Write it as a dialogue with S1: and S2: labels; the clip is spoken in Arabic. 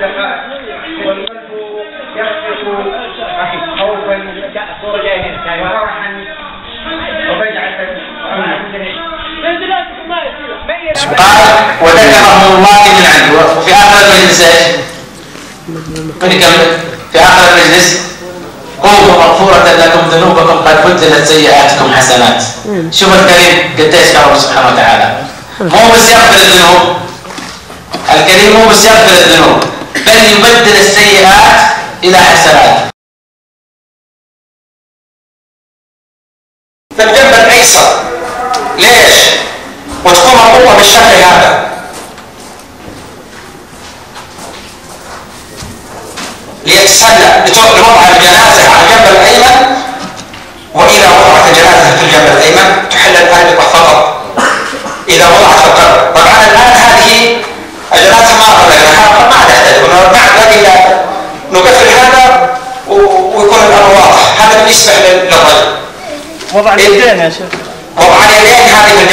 S1: والقلب يخفق خوفا وفرحا وفجعة.
S2: قال وذكرهم الله من عنده. وفي آخر المجلس ايش؟ من يكمل؟ في آخر المجلس قولوا مغفورة لكم ذنوبكم قد بدلت سيئاتكم حسنات. شوف الكريم قديش كرم سبحانه وتعالى. مو بس يغفر الذنوب، الكريم مو بس يغفر الذنوب بل يبدل السيئات إلى حسنات. في الجنب الأيسر ليش؟ وتقوم القوة بالشكل هذا. ليتسلى لوضع الجنازة على الجنب الأيمن، وإذا وضعت الجنازة في الجنب الأيمن تحل الآن فقط إذا وضعت في القبر. طبعا الآن هذه الجنازة ما أخذنا ما تحتاج نعد إلى نقفل هذا ويكون الأمر واضح. هذا بالنسبة للرجل.
S3: وضع اليدين يا شيخ.
S2: وضع اليدين هذه